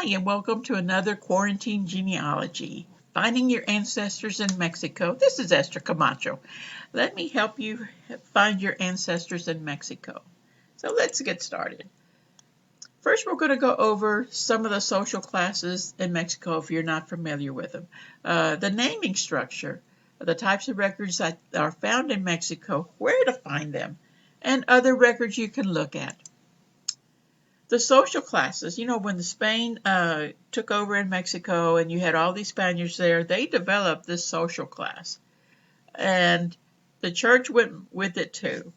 Hi, and welcome to another Quarantine Genealogy, Finding Your Ancestors in Mexico. This is Esther Camacho. Let me help you find your ancestors in Mexico. So let's get started. First, we're going to go over some of the social classes in Mexico if you're not familiar with them. The naming structure, the types of records that are found in Mexico, where to find them, and other records you can look at. The social classes, when the Spain took over in Mexico and you had all these Spaniards there, they developed this social class. And the church went with it too.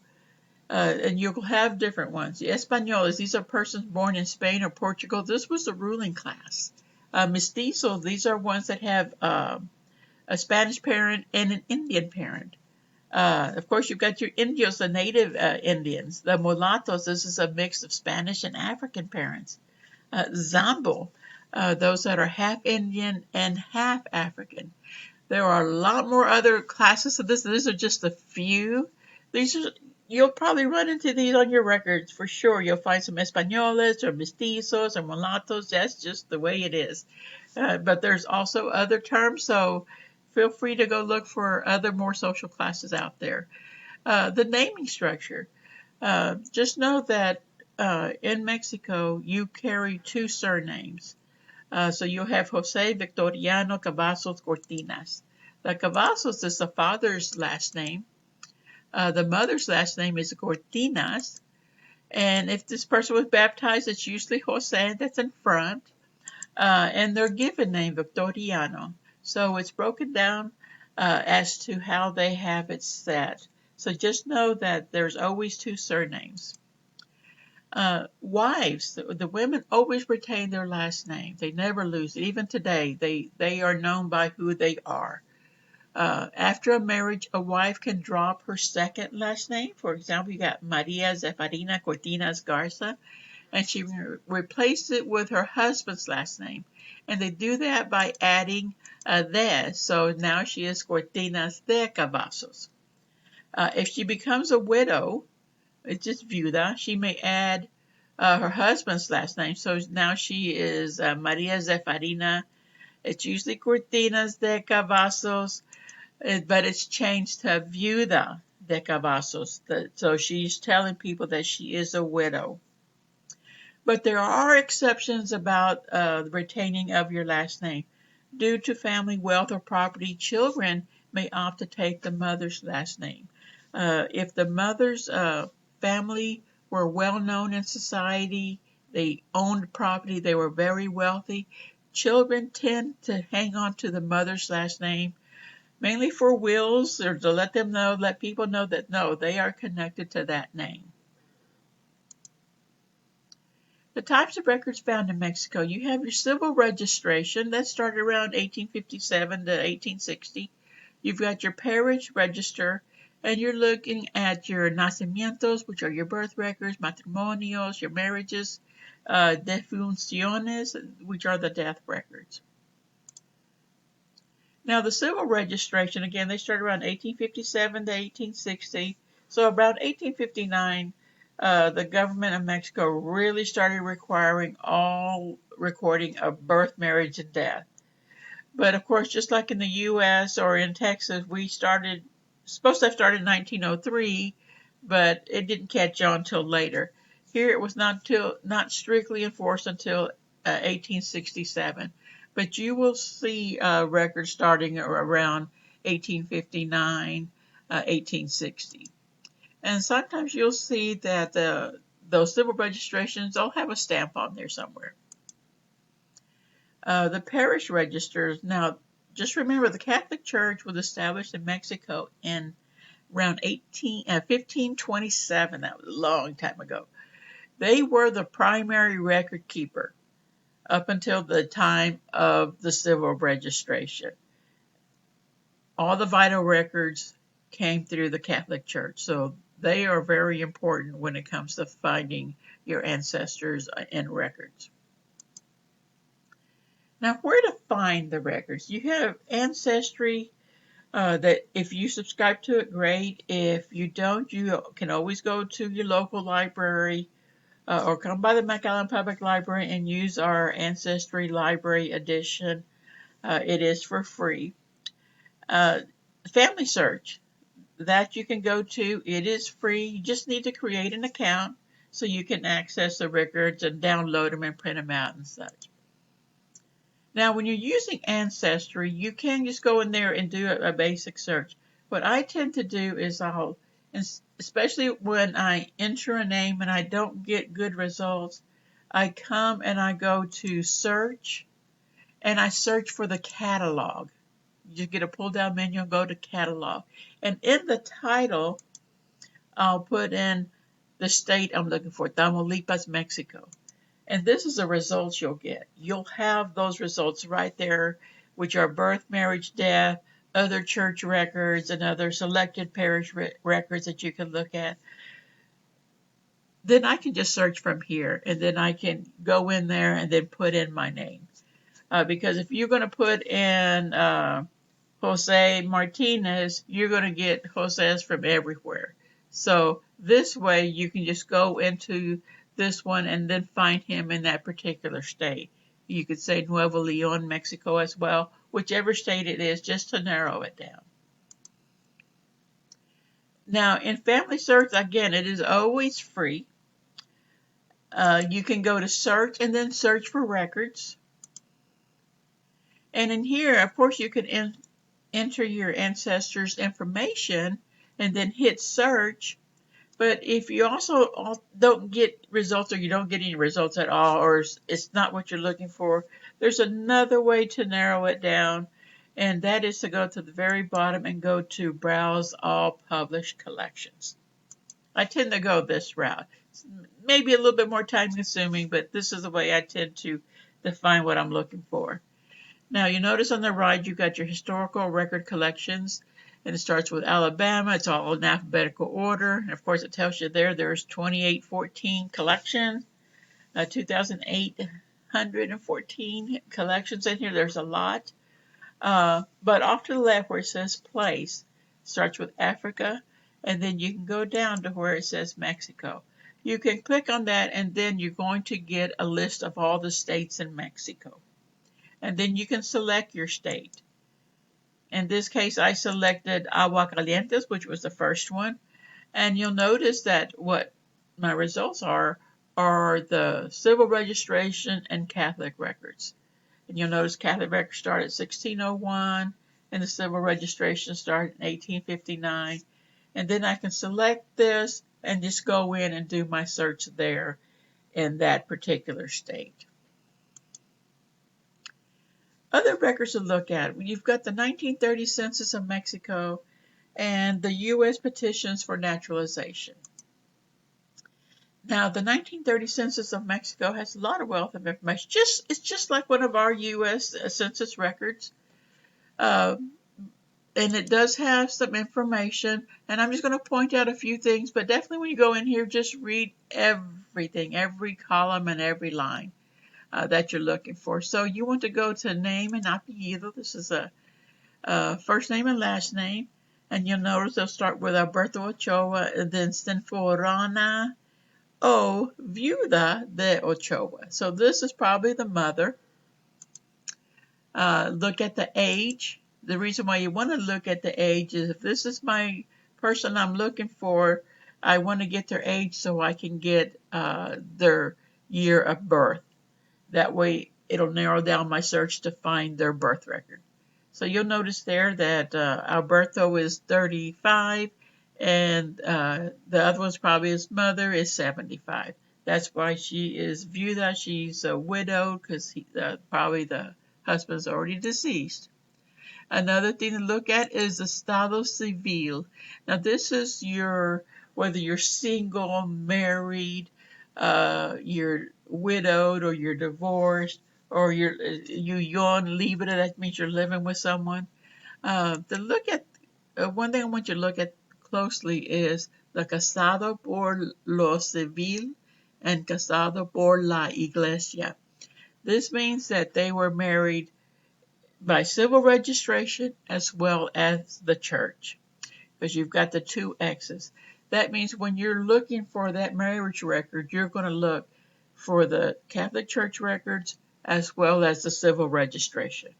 And you'll have different ones. The Españoles, these are persons born in Spain or Portugal. This was the ruling class. Mestizos, these are ones that have a Spanish parent and an Indian parent. Of course, you've got your Indios, the native Indians. The mulattoes, this is a mix of Spanish and African parents. Zambo, those that are half Indian and half African. There are a lot more other classes of this. These are just a few. You'll probably run into these on your records for sure. You'll find some Españoles or Mestizos or mulattoes. That's just the way it is. But there's also other terms, so feel free to go look for other more social classes out there. The naming structure. Just know that in Mexico, you carry two surnames. So you'll have Jose Victoriano Cavazos Cortinas. The Cavazos is the father's last name. The mother's last name is Cortinas. And if this person was baptized, it's usually Jose that's in front. And their given name, Victoriano. So it's broken down as to how they have it set. So just know that there's always two surnames. Wives, the women always retain their last name. They never lose it. Even today, they are known by who they are. After a marriage, a wife can drop her second last name. For example, you got Maria Zefarina Cortinas Garza, and she replaced it with her husband's last name. And they do that by adding de, so now she is Cortinas de Cavazos. If she becomes a widow, it's just viuda, she may add her husband's last name, so now she is Maria Zefarina. It's usually Cortinas de Cavazos, but it's changed to viuda de Cavazos, so she's telling people that she is a widow. But there are exceptions about the retaining of your last name. Due to family wealth or property, children may opt to take the mother's last name. If the mother's family were well known in society, they owned property, they were very wealthy, children tend to hang on to the mother's last name, mainly for wills or to let people know that no, they are connected to that name. The types of records found in Mexico, you have your civil registration, that started around 1857 to 1860. You've got your parish register, and you're looking at your nacimientos, which are your birth records, matrimonios, your marriages, defunciones, which are the death records. Now, the civil registration, again, they started around 1857 to 1860. So around 1859, the government of Mexico really started requiring all recording of birth, marriage, and death. But of course, just like in the U.S. or in Texas, we supposed to have started in 1903, but it didn't catch on until later. Here, it was not strictly enforced until 1867. But you will see records starting around 1859, 1860. And sometimes you'll see that those civil registrations all have a stamp on there somewhere. The parish registers, now just remember the Catholic Church was established in Mexico in around 1527. That was a long time ago. They were the primary record keeper up until the time of the civil registration. All the vital records came through the Catholic Church, so they are very important when it comes to finding your ancestors in records. Now, where to find the records? You have Ancestry, that if you subscribe to it, great. If you don't, you can always go to your local library or come by the McAllen Public Library and use our Ancestry Library Edition. It is for free. Uh, Family Search, that you can go to. It is free. You just need to create an account so you can access the records and download them and print them out and such. Now, when you're using Ancestry, you can just go in there and do a basic search. What I tend to do is especially when I enter a name and I don't get good results, I come and I go to search and I search for the catalog. You get a pull down menu and go to catalog. And in the title, I'll put in the state I'm looking for, Tamaulipas, Mexico. And this is the results you'll get. You'll have those results right there, which are birth, marriage, death, other church records, and other selected parish records that you can look at. Then I can just search from here, and then I can go in there and then put in my name. Because if you're going to put in Jose Martinez, you're going to get Jose's from everywhere. So this way you can just go into this one and then find him in that particular state. You could say Nuevo Leon, Mexico as well, whichever state it is, just to narrow it down. Now in Family Search, again, it is always free. You can go to search and then search for records. And in here, of course, you can enter your ancestors' information and then hit search. But if you also don't get results or you don't get any results at all or it's not what you're looking for, there's another way to narrow it down, and that is to go to the very bottom and go to Browse All Published Collections. I tend to go this route. It's maybe a little bit more time consuming, but this is the way I tend to define what I'm looking for. Now you notice on the right you've got your historical record collections, and it starts with Alabama. It's all in alphabetical order. And of course, it tells you there's 2814 collections, 2,814 collections in here. There's a lot. But off to the left where it says place, starts with Africa, and then you can go down to where it says Mexico. You can click on that, and then you're going to get a list of all the states in Mexico. And then you can select your state. In this case, I selected Aguascalientes, which was the first one. And you'll notice that what my results are the civil registration and Catholic records. And you'll notice Catholic records start at 1601, and the civil registration started in 1859. And then I can select this and just go in and do my search there in that particular state. Other records to look at. You've got the 1930 Census of Mexico and the U.S. petitions for naturalization. Now, the 1930 Census of Mexico has a lot of wealth of information. It's just like one of our U.S. Census records. And it does have some information. And I'm just going to point out a few things. But definitely when you go in here, just read everything, every column and every line that you're looking for. So you want to go to name and apellido. This is a first name and last name. And you'll notice they'll start with Alberto Ochoa and then Stenforana O Viuda de Ochoa. So this is probably the mother. Look at the age. The reason why you want to look at the age is if this is my person I'm looking for, I want to get their age so I can get their year of birth. That way it'll narrow down my search to find their birth record. So you'll notice there that Alberto is 35 and the other one's probably his mother is 75. That's why she is viuda. She's a widow because probably the husband's already deceased. Another thing to look at is the Estado Civil. Now this is whether you're single, married, you're widowed, or you're divorced, or you yon libre, that means you're living with someone. To look at one thing I want you to look at closely is the casado por lo civil and casado por la iglesia. This means that they were married by civil registration as well as the church, because you've got the two X's. That means when you're looking for that marriage record, you're going to look for the Catholic Church records as well as the civil registration.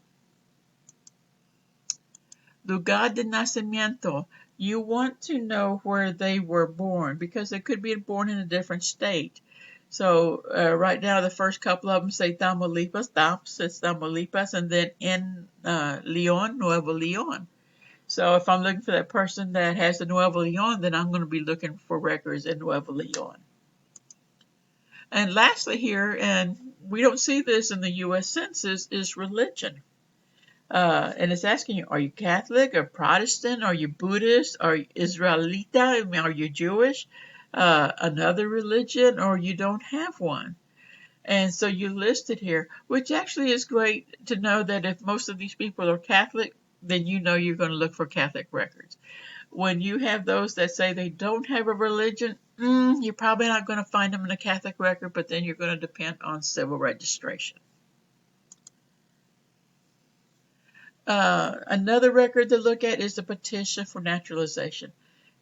Lugar de nacimiento. You want to know where they were born because they could be born in a different state. So right now, the first couple of them say Tamaulipas, Tamps, it's Tamaulipas, and then in Leon, Nuevo Leon. So if I'm looking for that person that has the Nuevo Leon, then I'm going to be looking for records in Nuevo Leon. And lastly here, and we don't see this in the U.S. Census, is religion. And it's asking you, are you Catholic or Protestant? Are you Buddhist? Are you Israelita? Are you Jewish? Another religion, or you don't have one? And so you list it here, which actually is great to know that if most of these people are Catholic, then you know you're going to look for Catholic records. When you have those that say they don't have a religion, you're probably not going to find them in a Catholic record, but then you're going to depend on civil registration. Another record to look at is the Petition for Naturalization.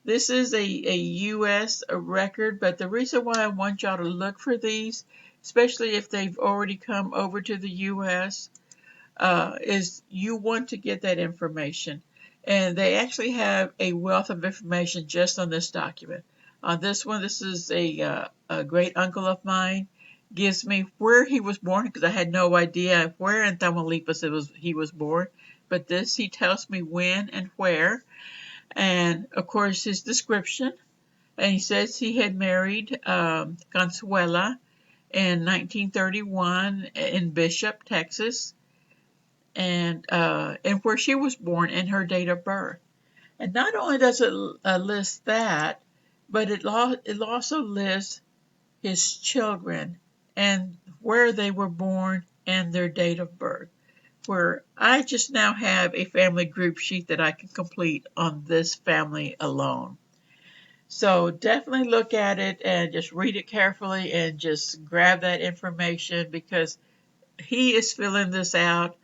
This is a U.S. record, but the reason why I want y'all to look for these, especially if they've already come over to the U.S., is you want to get that information. And they actually have a wealth of information just on this document. On this one, this is a great uncle of mine, gives me where he was born, because I had no idea where in Tamaulipas he was born. But this, he tells me when and where. And, of course, his description. And he says he had married Consuela in 1931 in Bishop, Texas. And where she was born and her date of birth. And not only does it list that, but it also lists his children and where they were born and their date of birth. Where I just now have a family group sheet that I can complete on this family alone. So definitely look at it and just read it carefully and just grab that information because he is filling this out.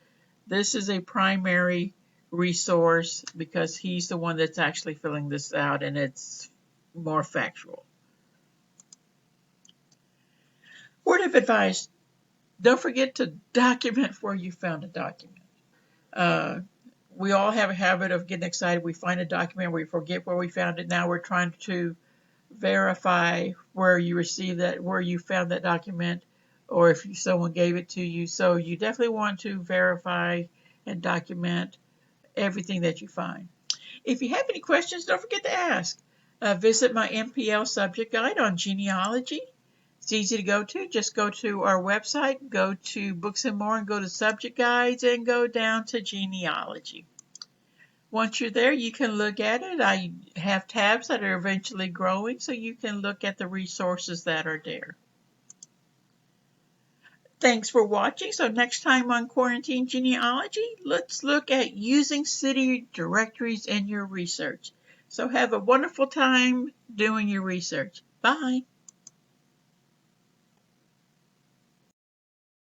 This is a primary resource because he's the one that's actually filling this out and it's more factual. Word of advice, don't forget to document where you found a document. We all have a habit of getting excited. We find a document, we forget where we found it. Now we're trying to verify where you received that, where you found that document, or if someone gave it to you. So you definitely want to verify and document everything that you find. If you have any questions, don't forget to ask. Visit my MPL subject guide on genealogy. It's easy to go to. Just go to our website, go to Books and More, and go to Subject Guides, and go down to Genealogy. Once you're there, you can look at it. I have tabs that are eventually growing, so you can look at the resources that are there. Thanks for watching. So next time on Quarantine Genealogy, let's look at using city directories in your research. So have a wonderful time doing your research. Bye.